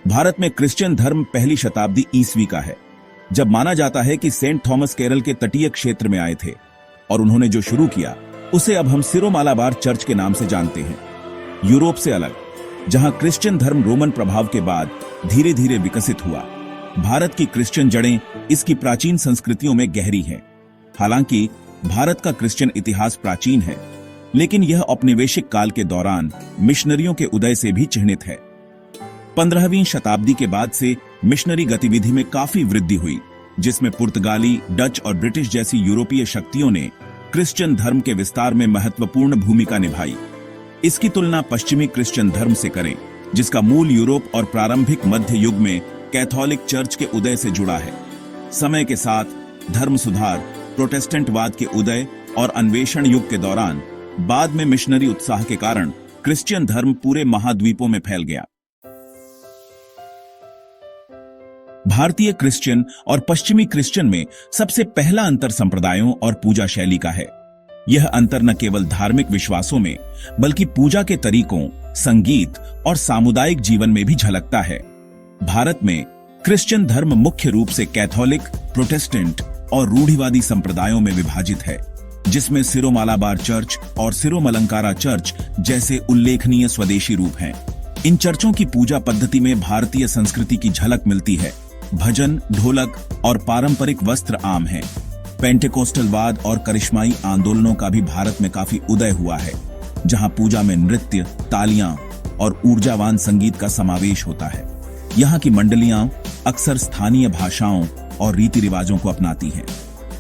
भारत में क्रिश्चियन धर्म पहली शताब्दी ईस्वी का है, जब माना जाता है कि सेंट थॉमस केरल के तटीय क्षेत्र में आए थे और उन्होंने जो शुरू किया उसे अब हम सिरो मालाबार चर्च के नाम से जानते हैं। यूरोप से अलग, जहां क्रिश्चियन धर्म रोमन प्रभाव के बाद धीरे धीरे विकसित हुआ, भारत की क्रिश्चियन जड़ें इसकी प्राचीन संस्कृतियों में गहरी हैं। हालांकि भारत का क्रिश्चियन इतिहास प्राचीन है, लेकिन यह औपनिवेशिक काल के दौरान मिशनरियों के उदय से भी चिह्नित है। 15वीं शताब्दी के बाद से मिशनरी गतिविधि में काफी वृद्धि हुई, जिसमें पुर्तगाली, डच और ब्रिटिश जैसी यूरोपीय शक्तियों ने क्रिश्चियन धर्म के विस्तार में महत्वपूर्ण भूमिका निभाई। इसकी तुलना पश्चिमी क्रिश्चियन धर्म से करें, जिसका मूल यूरोप और प्रारंभिक मध्य युग में कैथोलिक चर्च के उदय से जुड़ा है। समय के साथ धर्म सुधार, प्रोटेस्टेंटवाद के उदय और अन्वेषण युग के दौरान बाद में मिशनरी उत्साह के कारण क्रिश्चियन धर्म पूरे महाद्वीपों में फैल गया। भारतीय क्रिश्चियन और पश्चिमी क्रिश्चियन में सबसे पहला अंतर संप्रदायों और पूजा शैली का है। यह अंतर न केवल धार्मिक विश्वासों में, बल्कि पूजा के तरीकों, संगीत और सामुदायिक जीवन में भी झलकता है। भारत में क्रिश्चियन धर्म मुख्य रूप से कैथोलिक, प्रोटेस्टेंट और रूढ़िवादी संप्रदायों में विभाजित है, जिसमें सिरो मालाबार चर्च और सिरो मलंकारा चर्च जैसे उल्लेखनीय स्वदेशी रूप हैं। इन चर्चों की पूजा पद्धति में भारतीय संस्कृति की झलक मिलती है। भजन, ढोलक और पारंपरिक वस्त्र आम हैं। पेंटेकोस्टलवाद और करिश्माई आंदोलनों का भी भारत में काफी उदय हुआ है, जहां पूजा में नृत्य, तालियां और ऊर्जावान संगीत का समावेश होता है। यहाँ की मंडलियां अक्सर स्थानीय भाषाओं और रीति रिवाजों को अपनाती हैं।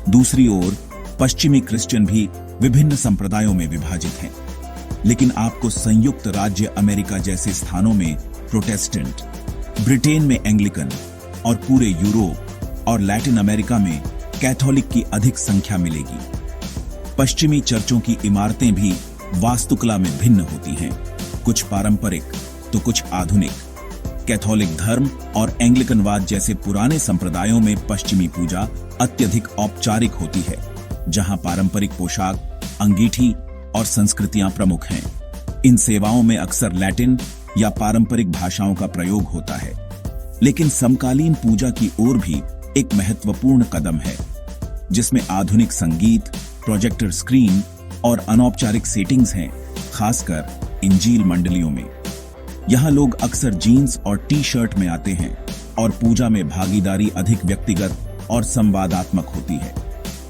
दूसरी ओर पश्चिमी क्रिश्चियन भी विभिन्न संप्रदायों में विभाजित हैं, लेकिन आपको संयुक्त राज्य अमेरिका जैसे स्थानों में प्रोटेस्टेंट, ब्रिटेन में एंग्लिकन और पूरे यूरोप और लैटिन अमेरिका में कैथोलिक की अधिक संख्या मिलेगी। पश्चिमी चर्चों की इमारतें भी वास्तुकला में भिन्न होती हैं, कुछ पारंपरिक तो कुछ आधुनिक। कैथोलिक धर्म और एंग्लिकनवाद जैसे पुराने संप्रदायों में पश्चिमी पूजा अत्यधिक औपचारिक होती है, जहां पारंपरिक पोशाक, अंगीठी और संस्कृतियां प्रमुख हैं। इन सेवाओं में अक्सर लैटिन या पारंपरिक भाषाओं का प्रयोग होता है। लेकिन समकालीन पूजा की ओर भी एक महत्वपूर्ण कदम है, जिसमें आधुनिक संगीत, प्रोजेक्टर स्क्रीन और अनौपचारिक सेटिंग्स हैं, खासकर इंजील मंडलियों में। यहाँ लोग अक्सर जीन्स और टी शर्ट में आते हैं और पूजा में भागीदारी अधिक व्यक्तिगत और संवादात्मक होती है।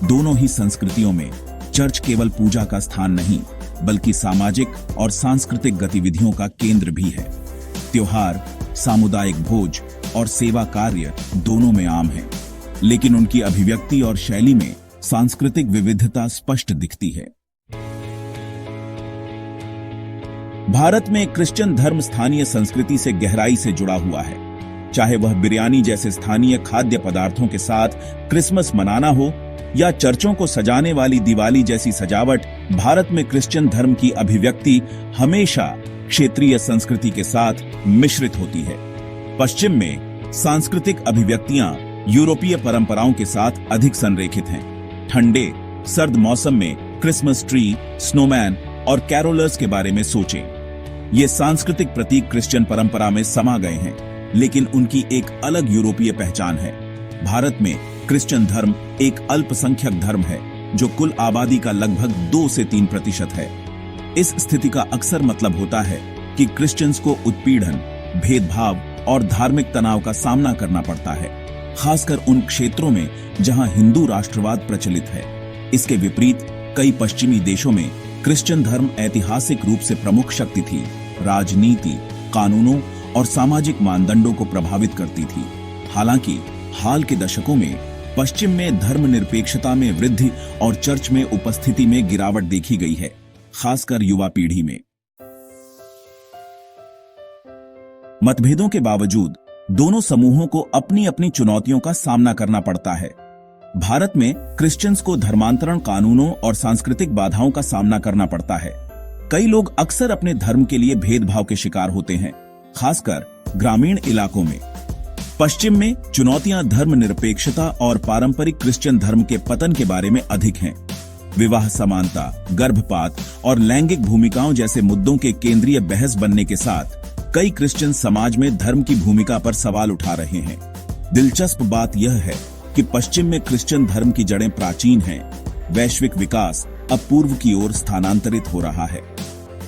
दोनों ही संस्कृतियों में चर्च केवल पूजा का स्थान नहीं, बल्कि सामाजिक और सांस्कृतिक गतिविधियों का केंद्र भी है। त्योहार, सामुदायिक भोज और सेवा कार्य दोनों में आम हैं, लेकिन उनकी अभिव्यक्ति और शैली में सांस्कृतिक विविधता स्पष्ट दिखती है। भारत में क्रिश्चियन धर्म स्थानीय संस्कृति से गहराई से जुड़ा हुआ है। चाहे वह बिरयानी जैसे स्थानीय खाद्य पदार्थों के साथ क्रिसमस मनाना हो या चर्चों को सजाने वाली दिवाली जैसी सजावट, भारत में क्रिश्चियन धर्म की अभिव्यक्ति हमेशा क्षेत्रीय संस्कृति के साथ मिश्रित होती है। पश्चिम में सांस्कृतिक अभिव्यक्तियां यूरोपीय परंपराओं के साथ अधिक संरेखित हैं। ठंडे, सर्द मौसम में क्रिसमस ट्री, स्नोमैन और कैरोलर्स के बारे में सोचें। ये सांस्कृतिक प्रतीक क्रिश्चियन परंपरा में समा गए हैं, लेकिन उनकी एक अलग यूरोपीय पहचान है। भारत में क्रिश्चियन धर्म एक अल्पसंख्यक धर्म है, जो कुल आबादी का लगभग 2 से 3% है। इस स्थिति का अक्सर मतलब होता है कि क्रिश्चियंस को उत्पीड़न, भेदभाव और धार्मिक तनाव का सामना करना पड़ता है, खासकर उन क्षेत्रों में जहां हिंदू राष्ट्रवाद प्रचलित है। इसके विपरीत कई पश्चिमी देशों में क्रिश्चियन धर्म ऐतिहासिक रूप से प्रमुख शक्ति थी, राजनीति, कानूनों और सामाजिक मानदंडों को प्रभावित करती थी। हालांकि हाल के दशकों में पश्चिम में धर्मनिरपेक्षता में वृद्धि और चर्च में उपस्थिति में गिरावट देखी गई है, खासकर युवा पीढ़ी में। मतभेदों के बावजूद दोनों समूहों को अपनी अपनी चुनौतियों का सामना करना पड़ता है। भारत में क्रिश्चियंस को धर्मांतरण कानूनों और सांस्कृतिक बाधाओं का सामना करना पड़ता है। कई लोग अक्सर अपने धर्म के लिए भेदभाव के शिकार होते हैं, खासकर ग्रामीण इलाकों में। पश्चिम में चुनौतियां धर्मनिरपेक्षता और पारंपरिक क्रिश्चियन धर्म के पतन के बारे में अधिक हैं। विवाह समानता, गर्भपात और लैंगिक भूमिकाओं जैसे मुद्दों के केंद्रीय बहस बनने के साथ कई क्रिश्चियन समाज में धर्म की भूमिका पर सवाल उठा रहे हैं। दिलचस्प बात यह है कि पश्चिम में क्रिश्चियन धर्म की जड़ें प्राचीन हैं। वैश्विक विकास अब पूर्व की ओर स्थानांतरित हो रहा है।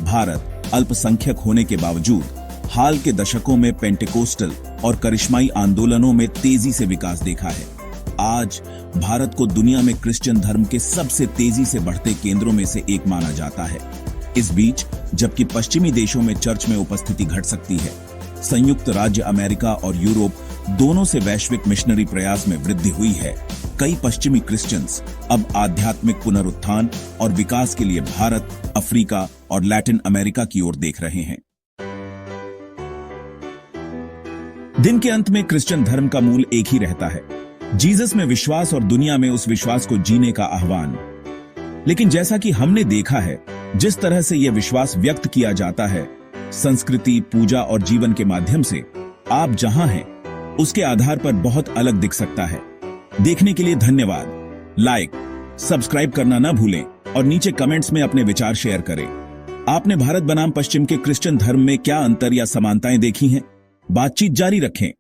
भारत अल्पसंख्यक होने के बावजूद हाल के दशकों में पेंटेकोस्टल और करिश्माई आंदोलनों में तेजी से विकास देखा है। आज भारत को दुनिया में क्रिश्चियन धर्म के सबसे तेजी से बढ़ते केंद्रों में से एक माना जाता है। इस बीच जबकि पश्चिमी देशों में चर्च में उपस्थिति घट सकती है, संयुक्त राज्य अमेरिका और यूरोप दोनों से वैश्विक मिशनरी प्रयास में वृद्धि हुई है। कई पश्चिमी क्रिश्चियंस अब आध्यात्मिक पुनरुत्थान और विकास के लिए भारत, अफ्रीका और लैटिन अमेरिका की ओर देख रहे हैं। दिन के अंत में क्रिश्चियन धर्म का मूल एक ही रहता है, जीसस में विश्वास और दुनिया में उस विश्वास को जीने का आह्वान। लेकिन जैसा कि हमने देखा है, जिस तरह से यह विश्वास व्यक्त किया जाता है, संस्कृति, पूजा और जीवन के माध्यम से, आप जहां हैं उसके आधार पर बहुत अलग दिख सकता है। देखने के लिए धन्यवाद। लाइक, सब्सक्राइब करना ना भूलें और नीचे कमेंट्स में अपने विचार शेयर करें। आपने भारत बनाम पश्चिम के क्रिश्चियन धर्म में क्या अंतर या समानताएं देखी हैं? बातचीत जारी रखें।